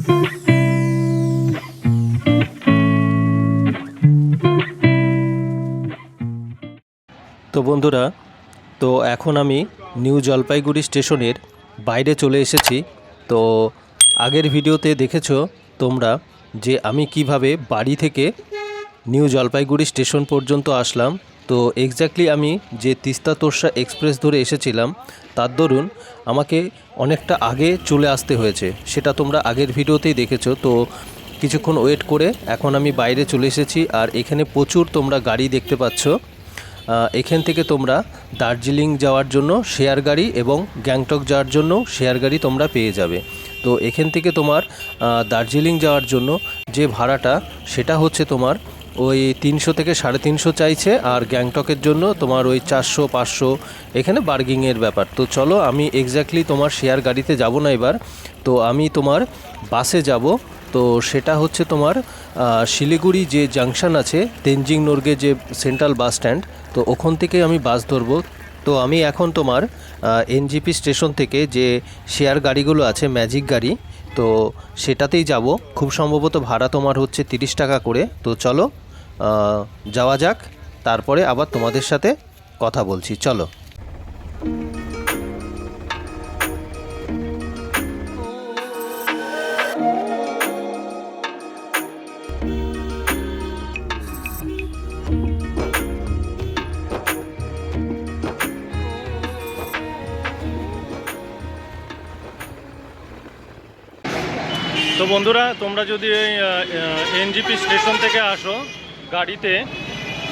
তো বন্ধুরা, তো এখন আমি নিউ জলপাইগুড়ি স্টেশনের বাইরে চলে এসেছি। তো আগের ভিডিওতে দেখেছো তোমরা যে আমি কিভাবে বাড়ি থেকে নিউ জলপাইগুড়ি স্টেশন পর্যন্ত আসলাম। তো এক্স্যাক্টলি আমি যে তিস্তা তোরসা এক্সপ্রেস ধরে এসেছিলাম তার দরুন আমাকে অনেকটা আগে চলে আসতে হয়েছে, সেটা তোমরা আগের ভিডিওতেই দেখেছো। তো কিছুক্ষণ ওয়েট করে এখন আমি বাইরে চলে এসেছি, আর এখানে প্রচুর তোমরা গাড়ি দেখতে পাচ্ছ। এখান থেকে তোমরা দার্জিলিং যাওয়ার জন্য শেয়ার গাড়ি এবং গ্যাংটক যাওয়ার জন্য শেয়ার গাড়ি তোমরা পেয়ে যাবে। তো এখান থেকে তোমার দার্জিলিং যাওয়ার জন্য যে ভাড়াটা সেটা হচ্ছে তোমার ওই 300 থেকে 350 চাইছে, আর গ্যাংটকের জন্য তোমার ওই 400-500 এখানে বার্গিংয়ের ব্যাপার। তো চলো, আমি এক্স্যাক্টলি তোমার শেয়ার গাড়িতে যাব না এবার, তো আমি তোমার বাসে যাব। তো সেটা হচ্ছে তোমার শিলিগুড়ি যে জাংশন আছে, তেনজিং নোরগে যে সেন্ট্রাল বাস স্ট্যান্ড, তো ওখান থেকে আমি বাস ধরবো। তো আমি এখন তোমার এনজিপি স্টেশন থেকে যে শেয়ার গাড়িগুলো আছে, ম্যাজিক গাড়ি, তো সেটাতেই যাব। খুব সম্ভবত ভাড়া তোমার হচ্ছে 30 টাকা করে। তো চলো যাওয়া যাক, তারপরে আবার তোমাদের সাথে কথা বলছি, চলো। তো বন্ধুরা, তোমরা যদি এনজিপি স্টেশন থেকে আসো গাড়িতে,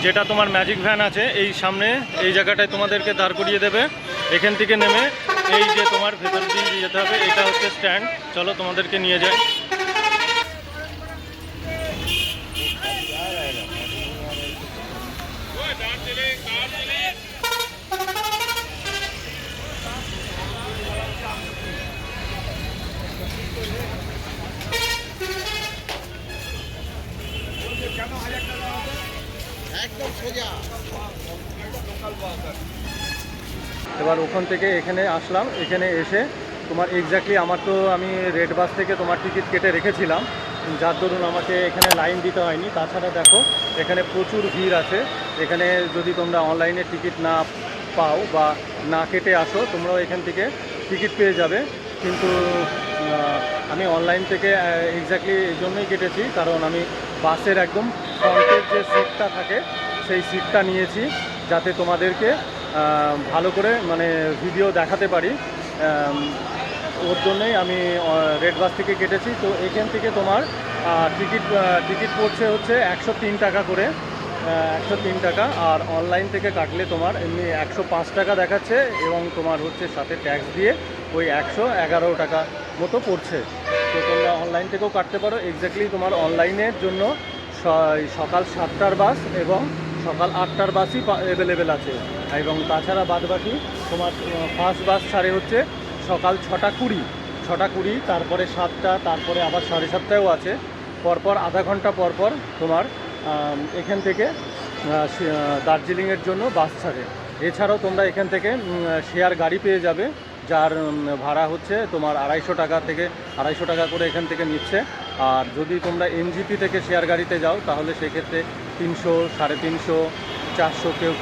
যেটা তোমার ম্যাজিক ভ্যান আছে, এই সামনে এই জায়গাটায় তোমাদেরকে দাঁড় করিয়ে দেবে। এখান থেকে নেমে এই যে তোমার ভেতর দিয়ে যেতে হবে, এটা হচ্ছে স্ট্যান্ড। চলো তোমাদেরকে নিয়ে যাই। এবার ওখান থেকে এখানে আসলাম। এখানে এসে তোমার এক্স্যাক্টলি আমার তো আমি রেড বাস থেকে তোমার টিকিট কেটে রেখেছিলাম, যার দরুন আমাকে এখানে লাইন দিতে হয়নি। তাছাড়া দেখো এখানে প্রচুর ভিড় আছে। এখানে যদি তোমরা অনলাইনে টিকিট না পাও বা না কেটে আসো, তোমরাও এখান থেকে টিকিট পেয়ে যাবে। কিন্তু আমি অনলাইন থেকে এক্স্যাক্টলি এই জন্যই কেটেছি, কারণ আমি বাসের একদম ফ্রন্টের যে সিটটা থাকে সেই সিটটা নিয়েছি, যাতে তোমাদেরকে ভালো করে মানে ভিডিও দেখাতে পারি। ওর জন্যই আমি রেড বাস থেকে কেটেছি। তো এখান থেকে তোমার টিকিট পড়ছে হচ্ছে 103 টাকা করে, 103 টাকা। আর অনলাইন থেকে কাটলে তোমার এমনি 105 টাকা দেখাচ্ছে, এবং তোমার হচ্ছে সাথে ট্যাক্স দিয়ে ওই 111 টাকা মতো পড়ছে। তো তোমরা অনলাইন থেকেও কাটতে পারো। এক্স্যাক্টলি তোমার অনলাইনের জন্য সকাল 7টার বাস এবং সকাল 8টার বাসই অ্যাভেলেবেল আছে, এবং তাছাড়া বাদবাকি তোমার ফার্স্ট বাস ছাড়ে হচ্ছে সকাল 6:20, তারপরে 7টা, তারপরে আবার 7:30টায়ও আছে। পরপর আধা ঘন্টা পরপর তোমার এখান থেকে দার্জিলিংয়ের জন্য বাস ছাড়ে। এছাড়াও তোমরা এখান থেকে শেয়ার গাড়ি পেয়ে যাবে, যার ভাড়া হচ্ছে তোমার 250 টাকা থেকে 250 টাকা করে এখান থেকে নিচ্ছে। আর যদি তোমরা এনজিপি থেকে শেয়ার গাড়িতে যাও, তাহলে সেক্ষেত্রে 300, 350, 400, কেউ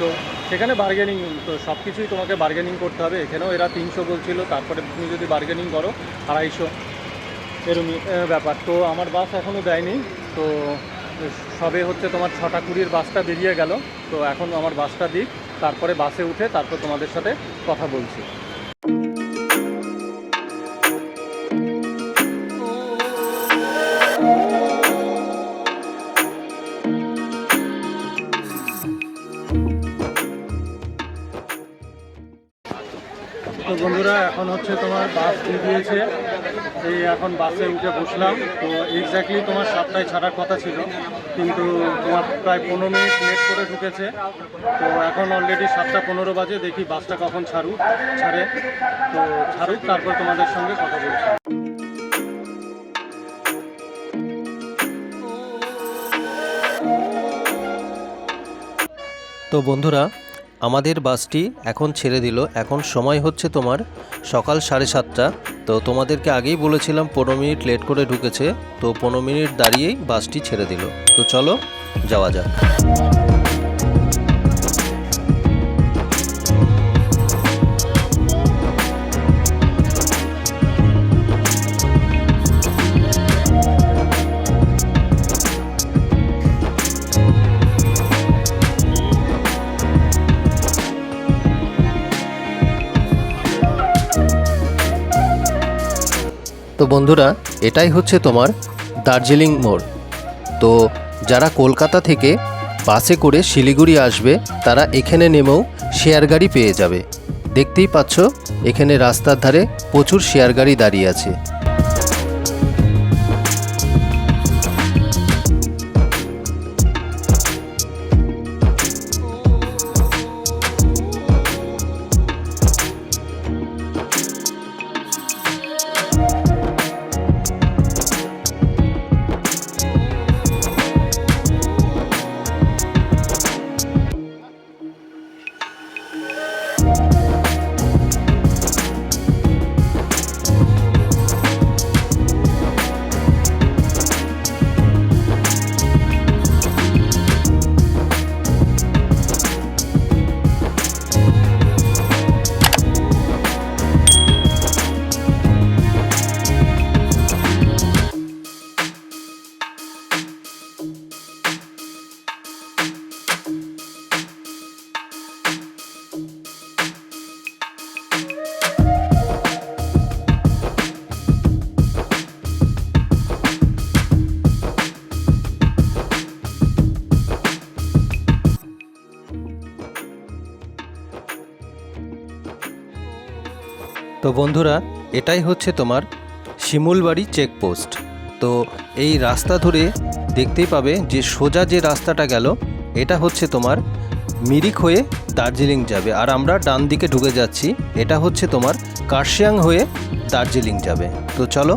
সেখানে বার্গেনিং। তো সব কিছুই তোমাকে বার্গেনিং করতে হবে। এখানেও এরা 300 বলছিল, তারপরে তুমি যদি বার্গেনিং করো 250, এরকমই ব্যাপার। তো আমার বাস এখনও দেয়নি। তো সবে হচ্ছে তোমার 6:20 বাসটা বেরিয়ে গেল। তো এখন আমার বাসটা দিক, তারপরে বাসে উঠে তারপর তোমাদের সাথে কথা বলছি। তো বন্ধুরা, এখন হচ্ছে তোমার বাস দিয়ে দিয়েছে। এই এখন বাসে উঠে বসলাম। তো এক্স্যাক্টলি তোমার 7টায় ছাড়ার কথা ছিল, কিন্তু তোমার প্রায় 15 মিনিট লেট করে ঢুকেছে। তো এখন অলরেডি 7:15 বাজে। দেখি বাসটা কখন ছাড়ে। তো ছাড়ুক, তারপর তোমাদের সঙ্গে কথা বলছি। তো বন্ধুরা, আমাদের বাসটি এখন ছেড়ে দিল। এখন সময় হচ্ছে তোমার সকাল 7:30। তো তোমাদেরকে আগেই বলেছিলাম 15 মিনিট লেট করে ঢুকেছে, তো 15 মিনিট দাঁড়িয়েই বাসটি ছেড়ে দিল। তো চলো যাওয়া যাক। তো বন্ধুরা, এটাই হচ্ছে তোমার দার্জিলিং মোড়। তো যারা কলকাতা থেকে বাসে করে শিলিগুড়ি আসবে তারা এখানে নেমেও শেয়ার গাড়ি পেয়ে যাবে। দেখতেই পাচ্ছ এখানে রাস্তার ধারে প্রচুর শেয়ার গাড়ি দাঁড়িয়ে আছে। তো বন্ধুরা, এটাই হচ্ছে তোমার শিমুলবাড়ি চেকপোস্ট। তো এই রাস্তা ধরে দেখতেই পাবে যে সোজা যে রাস্তাটা গেল এটা হচ্ছে তোমার মিরিক হয়ে দার্জিলিং যাবে, আর আমরা ডান দিকে ঢুকে যাচ্ছি, এটা হচ্ছে তোমার কার্শিয়াং হয়ে দার্জিলিং যাবে। তো চলো।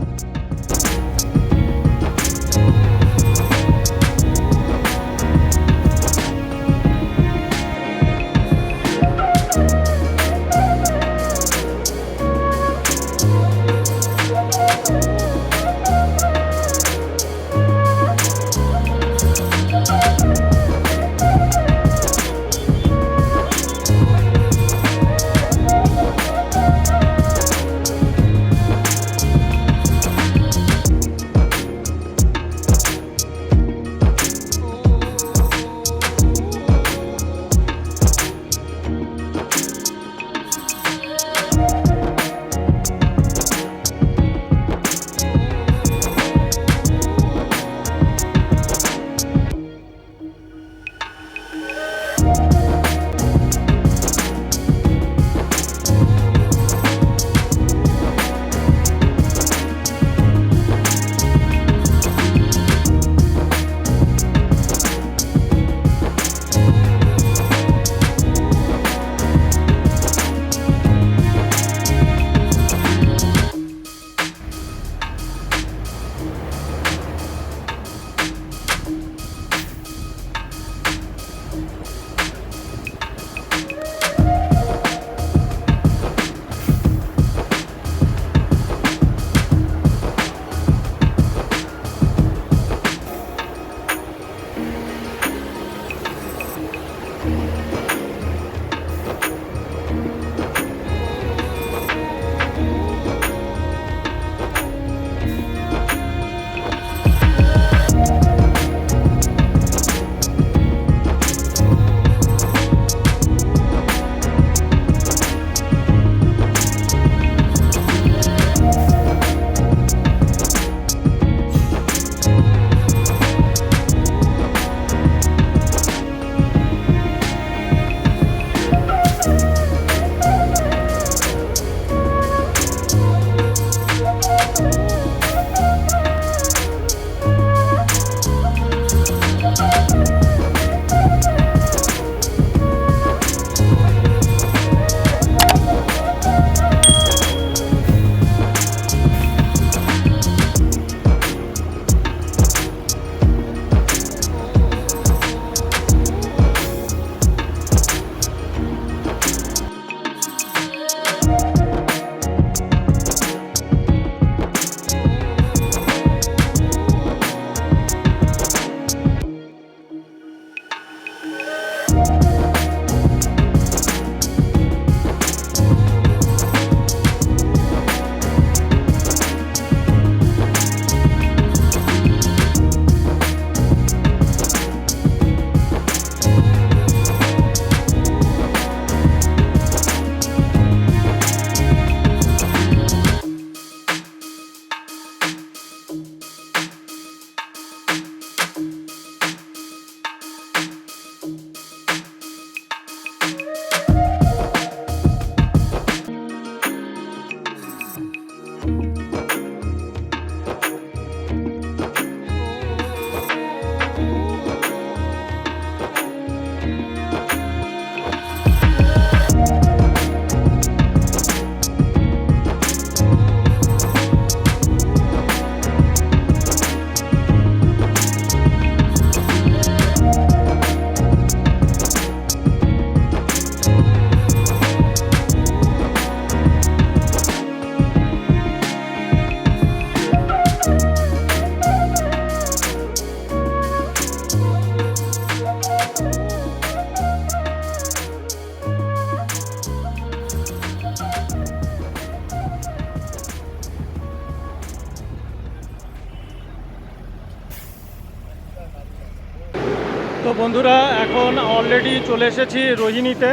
তো বন্ধুরা এখন অলরেডি চলে এসেছি রোহিণীতে।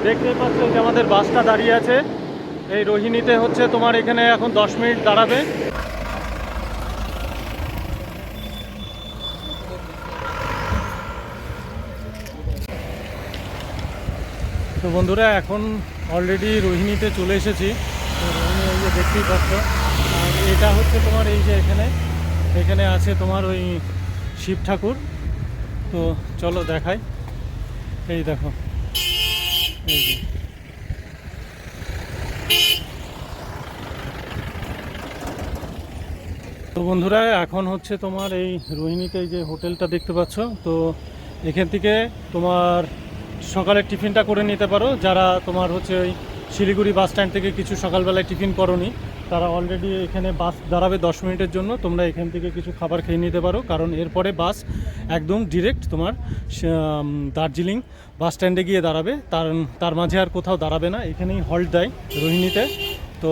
দেখতে পাচ্ছ যে আমাদের বাসটা দাঁড়িয়ে আছে এই রোহিণীতে। হচ্ছে তোমার এখানে এখন 10 মিনিট দাঁড়াবে। তো বন্ধুরা এখন অলরেডি রোহিণীতে চলে এসেছি। তো রোহিণী এই যে দেখতেই পাচ্ছ। আর এটা হচ্ছে তোমার এই যে এখানে আছে তোমার ওই শিব ঠাকুর। তো চলো দেখাই, এই দেখো এই যে। তো বন্ধুরা এখন হচ্ছে তোমার এই রোহিণীতে এই যে হোটেলটা দেখতে পাচ্ছ। তো এখান থেকে তোমার সকালের টিফিনটা করে নিতে পারো। যারা তোমার হচ্ছে ওই শিলিগুড়ি বাস স্ট্যান্ড থেকে কিছু সকালবেলায় টিফিন করোনি, তারা অলরেডি এখানে বাস দাঁড়াবে 10 মিনিটের জন্য। তোমরা এখান থেকে কিছু খাবার খেয়ে নিতে পারো, কারণ এরপরে বাস একদম ডিরেক্ট তোমার দার্জিলিং বাস স্ট্যান্ডে গিয়ে দাঁড়াবে। তার মাঝে আর কোথাও দাঁড়াবে না, এখানেই হল্ট দেয় রোহিণীতে। তো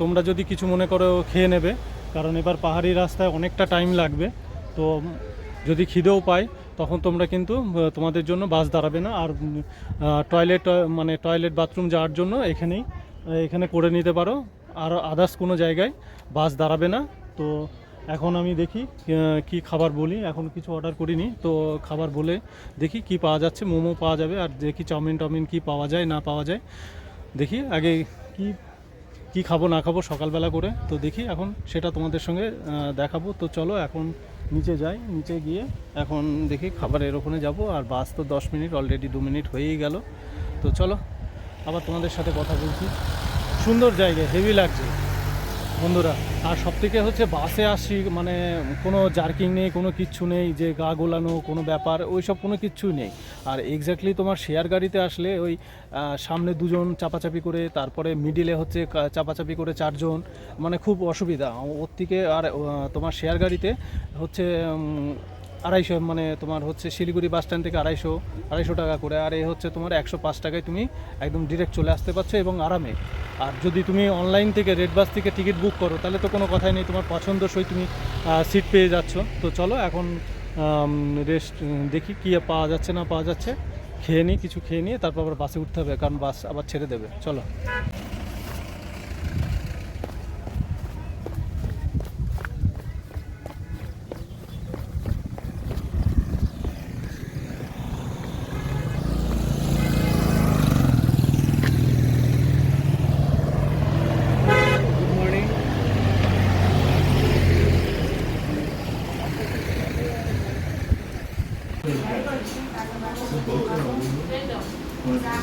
তোমরা যদি কিছু মনে করো খেয়ে নেবে, কারণ এবার পাহাড়ি রাস্তায় অনেকটা টাইম লাগবে। তো যদি খিদেও পায় তখন তোমরা কিন্তু তোমাদের জন্য বাস দাঁড়াবে না। আর টয়লেট বাথরুম যাওয়ার জন্য এখানে করে নিতে পারো। আর আদার্স কোনো জায়গায় বাস দাঁড়াবে না। তো এখন আমি দেখি কি খাবার বলি, এখন কিছু অর্ডার করিনি। তো খাবার বলে দেখি কি পাওয়া যাচ্ছে। মোমো পাওয়া যাবে, আর দেখি চাউমিন কি পাওয়া যায় না পাওয়া যায়। দেখি আগে কি খাবো না খাবো সকালবেলা করে। তো দেখি এখন সেটা তোমাদের সঙ্গে দেখাবো। তো চলো এখন নিচে যাই, নিচে গিয়ে এখন দেখি খাবারের ওখানে যাব। আর বাস তো 10 মিনিট, অলরেডি 2 মিনিট হয়েই গেল। তো চলো আবার তোমাদের সাথে কথা বলছি। সুন্দর জায়গা, হেভি লাগছে বন্ধুরা। আর সবথেকে হচ্ছে বাসে আসি মানে কোনো জার্কিং নেই, কোনো কিচ্ছু নেই যে গা গোলানো কোনো ব্যাপার, ওই সব কোনো কিচ্ছুই নেই। আর এক্স্যাক্টলি তোমার শেয়ার গাড়িতে আসলে ওই সামনে দুজন চাপাচাপি করে, তারপরে মিডিলে হচ্ছে চাপাচাপি করে 4 জন, মানে খুব অসুবিধা ওর থেকে। আর তোমার শেয়ার গাড়িতে হচ্ছে 250, মানে তোমার হচ্ছে শিলিগুড়ি বাস স্ট্যান্ড থেকে 250 টাকা করে। আর হচ্ছে তোমার 105 টাকায় তুমি একদম ডিরেক্ট চলে আসতে পারছো এবং আরামে। আর যদি তুমি অনলাইন থেকে রেড বাস থেকে টিকিট বুক করো তাহলে তো কোনো কথাই নেই, তোমার পছন্দসই তুমি সিট পেয়ে যাচ্ছ। তো চলো এখন রেস্ট দেখি কী পাওয়া যাচ্ছে না পাওয়া যাচ্ছে, কিছু খেয়ে নিয়ে তারপর আবার বাসে উঠতে হবে, কারণ বাস আবার ছেড়ে দেবে। চলো।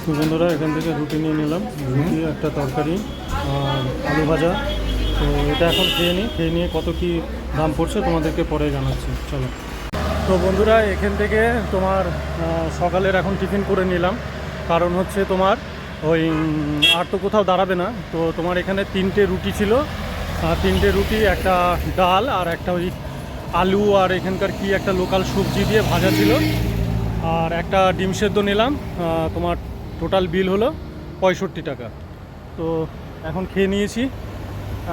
তো বন্ধুরা এখান থেকে রুটি নিয়ে নিলাম, রুটি একটা তরকারি আর আলু ভাজা। তো এটা এখন খেয়ে নিয়ে কত কি দাম পড়ছে তোমাদেরকে পরে জানাচ্ছি। চলো। তো বন্ধুরা এখান থেকে তোমার সকালের এখন টিফিন করে নিলাম, কারণ হচ্ছে তোমার ওই আর তো কোথাও দাঁড়াবে না। তো তোমার এখানে 3টে রুটি ছিল, 3টে রুটি, একটা ডাল আর একটা ওই আলু আর এখানকার কি একটা লোকাল সবজি দিয়ে ভাজা ছিল, আর একটা ডিম সেদ্ধ নিলাম। তোমার টোটাল বিল হলো 65 টাকা। তো এখন খেয়ে নিয়েছি,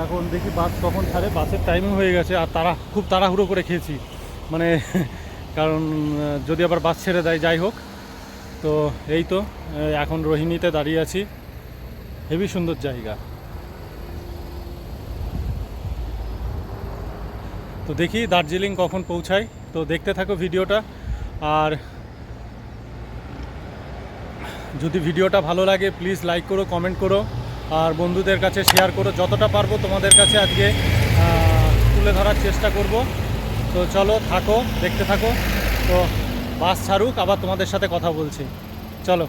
এখন দেখি বাস কখন ছাড়ে। বাসের টাইমও হয়ে গেছে, আর খুব তাড়াহুড়ো করে খেয়েছি মানে কারণ যদি আবার বাস ছেড়ে দেয়, যাই হোক। তো এই তো এখন রোহিণীতে দাঁড়িয়ে আছি, হেবি সুন্দর জায়গা। তো দেখি দার্জিলিং কখন পৌঁছাই। তো দেখতে থাকো ভিডিওটা। আর যদি ভিডিওটা ভালো লাগে প্লিজ লাইক করো, কমেন্ট করো, আর বন্ধুদের কাছে শেয়ার করো। যতটা পারবো তোমাদের কাছে আজকে তুলে ধরার চেষ্টা করব। তো চলো থাকো, দেখতে থাকো। তো বাস ছাড়ুক, আবার তোমাদের সাথে কথা বলছি। চলো।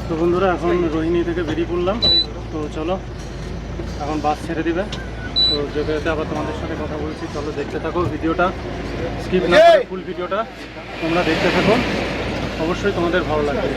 তো বন্ধুরা এখন রোহিণী থেকে বেরিয়ে পড়লাম। তো চলো এখন বাস ছেড়ে দিবে। তো যেতে যেতে আবার তোমাদের সাথে কথা বলছি। চলো দেখতে থাকো ভিডিওটা, স্কিপ না করে ফুল ভিডিওটা তোমরা দেখতে থাকো, অবশ্যই তোমাদের ভালো লাগবে।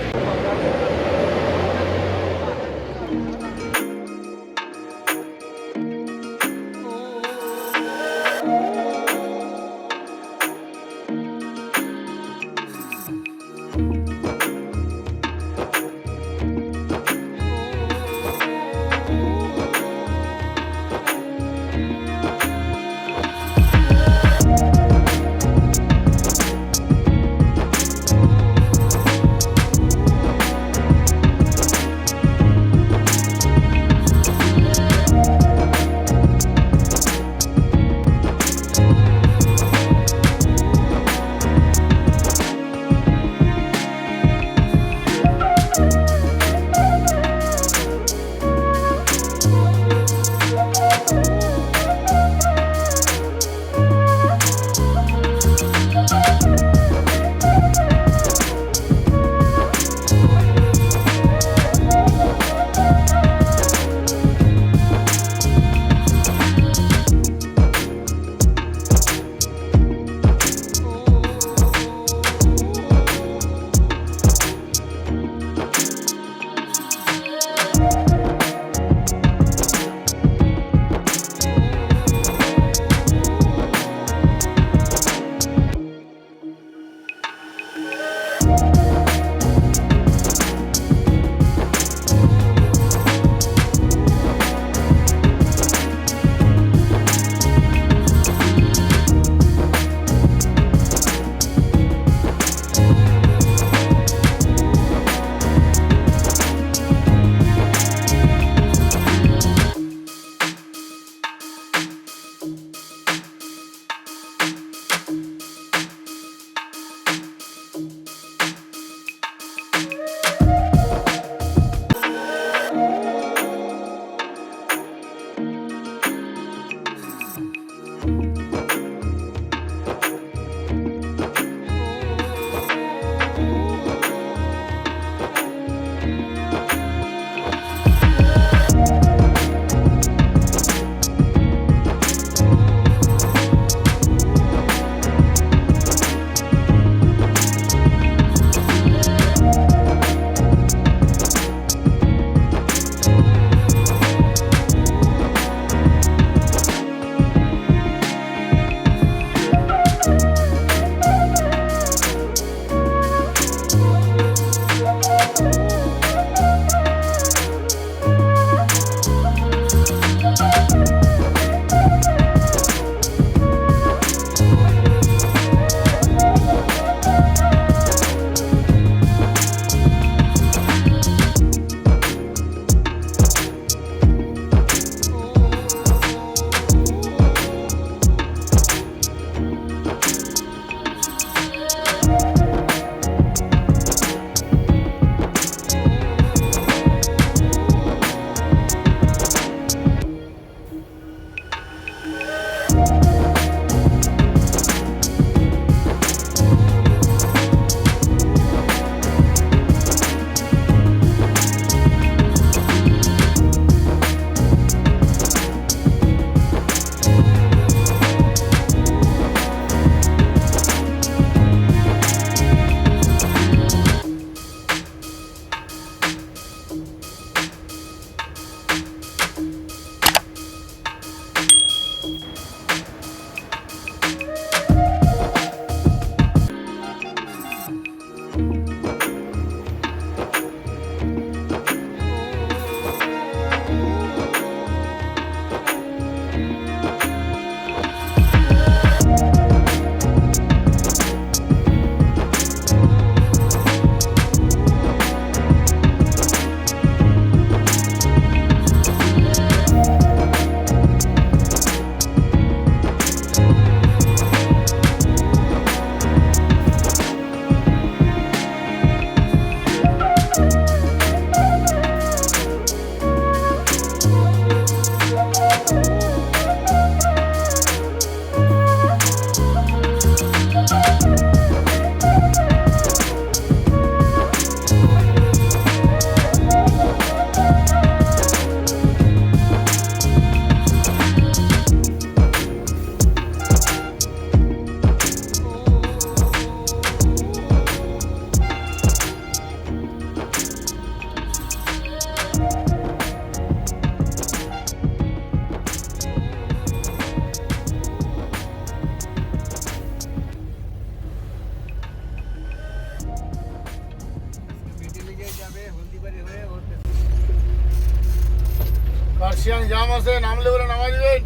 কার্শিয়াং জাম আছে, নামলে বলে নামা দিবেন।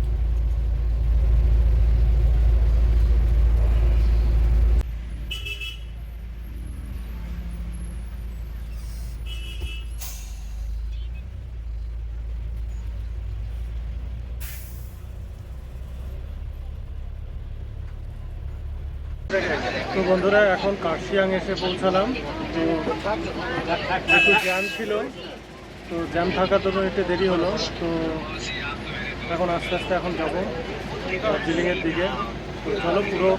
তো বন্ধুরা এখন কার্শিয়াং এসে পৌঁছালাম। তো একটু জ্যাম ছিল, তো জ্যাম থাকার জন্য একটু দেরি হলো। তো এখন আস্তে আস্তে এখন যাবো দার্জিলিংয়ের দিকে। তো চলো পুরো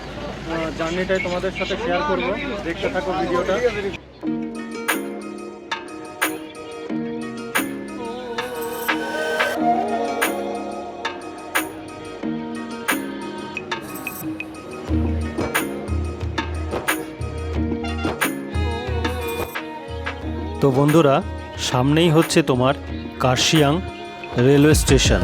জার্নিটাই তোমাদের সাথে শেয়ার করবো, দেখতে থাকো ভিডিওটা। তো বন্ধুরা, সামনেই হচ্ছে তোমার কার্শিয়াং রেলওয়ে স্টেশন।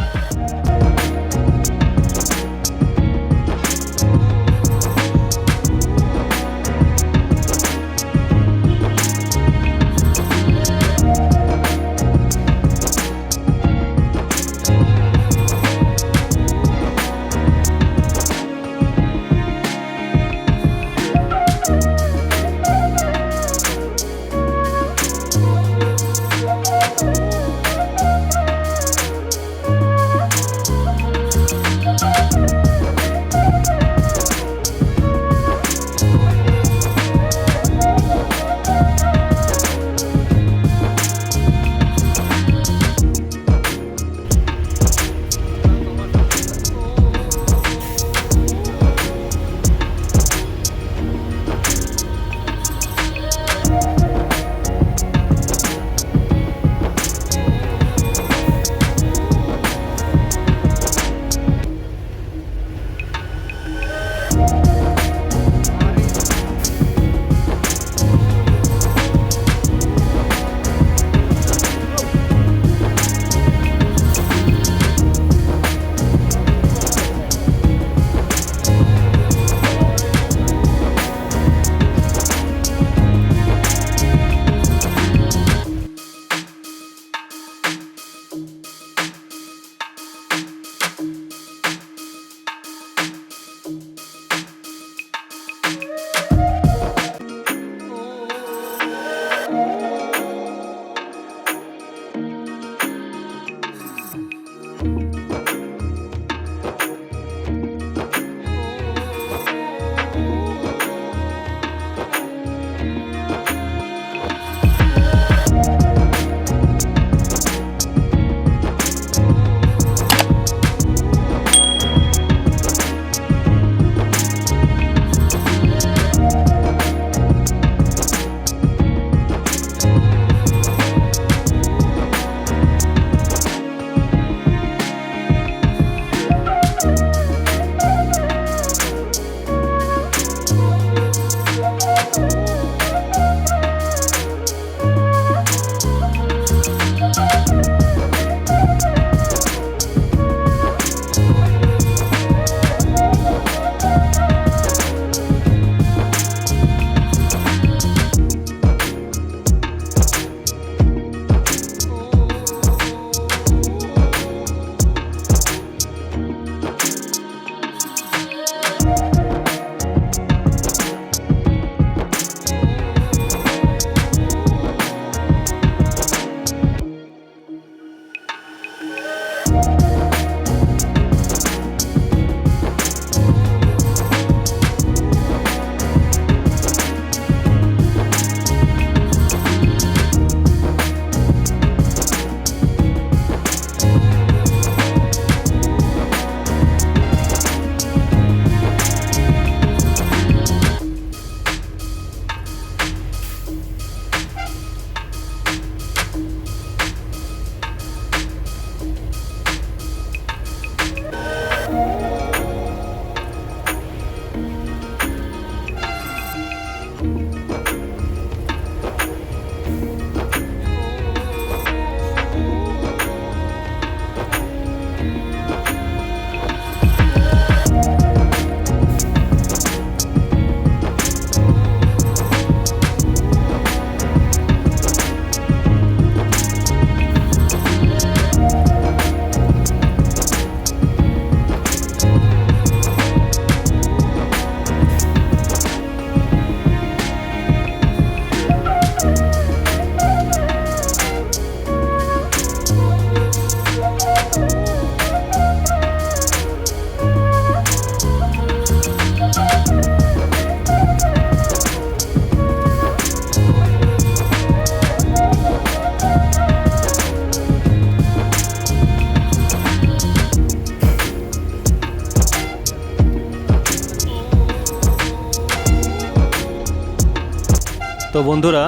তো বন্ধুরা,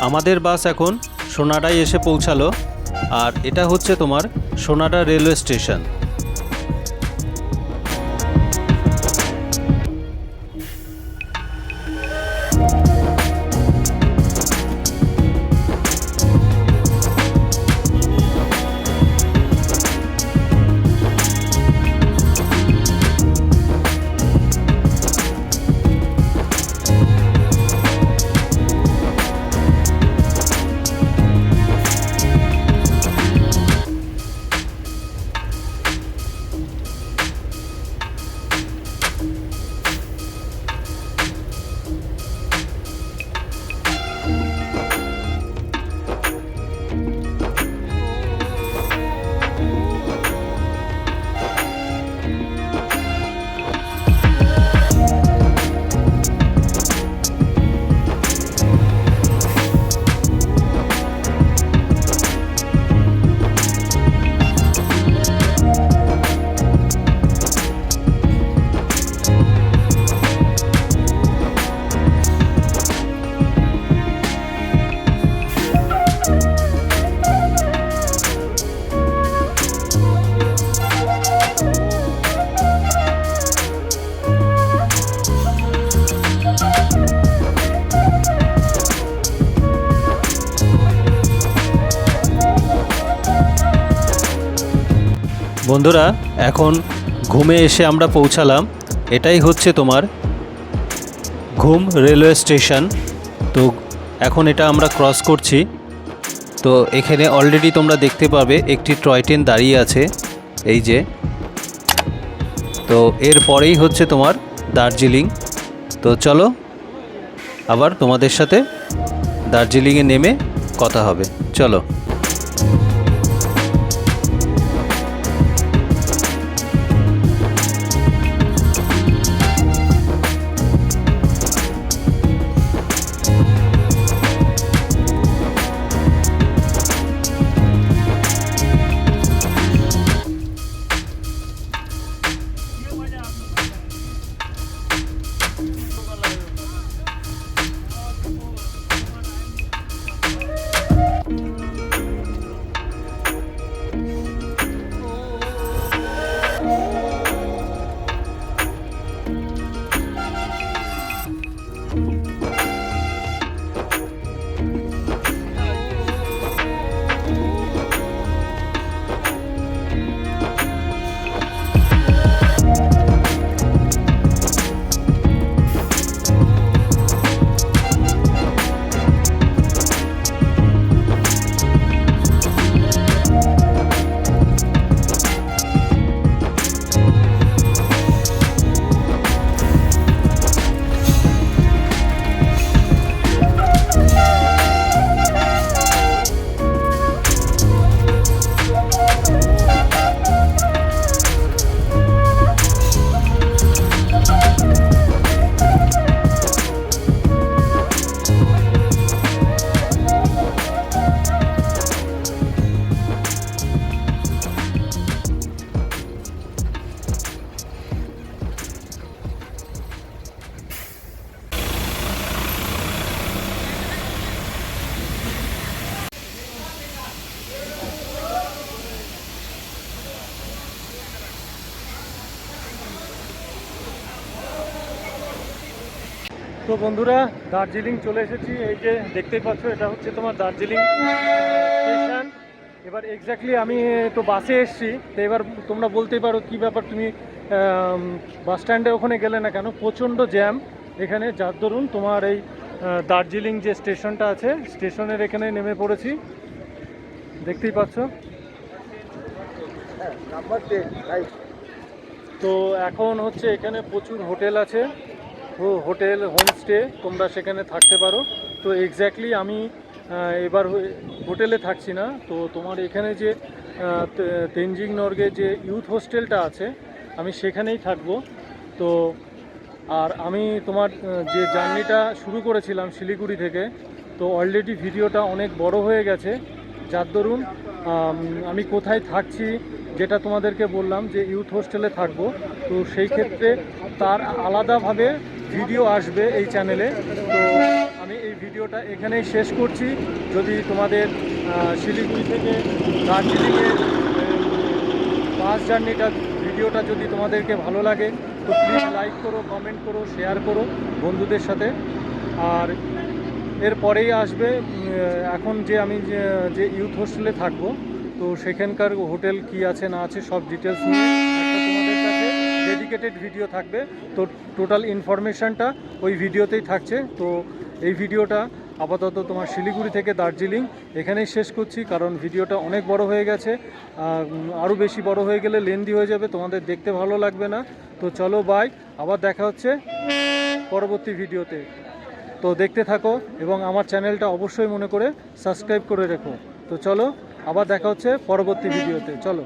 আমাদের বাস এখন সোনাডায় এসে পৌঁছালো, আর এটা হচ্ছে তোমার সোনাডা রেলওয়ে স্টেশন। বন্ধুরা, এখন ঘুমে এসে আমরা পৌঁছালাম। এটাই হচ্ছে তোমার ঘুম রেলওয়ে স্টেশন। তো এখন এটা আমরা ক্রস করছি। তো এখানে অলরেডি তোমরা দেখতে পাবে একটি টয় ট্রেন দাঁড়িয়ে আছে, এই যে। তো এর পরেই হচ্ছে তোমার দার্জিলিং। তো চলো আবার তোমাদের সাথে দার্জিলিংয়ে নেমে কথা হবে, চলো। তো বন্ধুরা, দার্জিলিং চলে এসেছি। এই যে দেখতেই পাচ্ছ, এটা হচ্ছে তোমার দার্জিলিং স্টেশন। এবার এক্স্যাক্টলি আমি তো বাসে এসেছি, তো এবার তোমরা বলতেই পারো কী ব্যাপার, তুমি বাস স্ট্যান্ডে ওখানে গেলে না কেন? প্রচণ্ড জ্যাম এখানে, যার দরুন তোমার এই দার্জিলিং যে স্টেশনটা আছে, স্টেশনের এখানে নেমে পড়েছি, দেখতেই পাচ্ছ। তো এখন হচ্ছে এখানে প্রচুর হোটেল আছে, হোটেল হোমস্টে, তোমরা সেখানে থাকতে পারো। তো এক্স্যাক্টলি আমি এবার হোটেলে থাকছি না, তো তোমার এখানে যে তেনজিং নর্গে যে ইউথ হোস্টেলটা আছে, আমি সেখানেই থাকবো। তো আর আমি তোমার যে জার্নিটা শুরু করেছিলাম শিলিগুড়ি থেকে, তো অলরেডি ভিডিওটা অনেক বড় হয়ে গেছে, যার দরুন আমি কোথায় থাকছি যেটা তোমাদেরকে বললাম যে ইউথ হোস্টেলে থাকবো, তো সেই ক্ষেত্রে তার আলাদাভাবে ভিডিও আসবে এই চ্যানেলে। তো আমি এই ভিডিওটা এখানেই শেষ করছি। যদি তোমাদের শিলিগুড়ি থেকে দার্জিলিংয়ের বাস জার্নিটা ভিডিওটা যদি তোমাদেরকে ভালো লাগে তো প্লিজ লাইক করো, কমেন্ট করো, শেয়ার করো বন্ধুদের সাথে। আর এরপরেই আসবে এখন যে আমি যে ইউথ হোস্টেলে থাকবো, তো সেখানকার হোটেল কি আছে না আছে সব ডিটেলস নিয়ে একটা তোমাদের কাছে ডেডিকেটেড ভিডিও থাকবে। তো টোটাল ইনফরমেশানটা ওই ভিডিওতেই থাকছে। তো এই ভিডিওটা আপাতত তোমার শিলিগুড়ি থেকে দার্জিলিং এখানেই শেষ করছি, কারণ ভিডিওটা অনেক বড় হয়ে গেছে। আরও বেশি বড় হয়ে গেলে লেন্দি হয়ে যাবে, তোমাদের দেখতে ভালো লাগবে না। তো চলো বাই, আবার দেখা হচ্ছে পরবর্তী ভিডিওতে। তো দেখতে থাকো এবং আমার চ্যানেলটা অবশ্যই মনে করে সাবস্ক্রাইব করে রেখো। তো চলো আবার দেখা হচ্ছে পরবর্তী ভিডিওতে, চলো।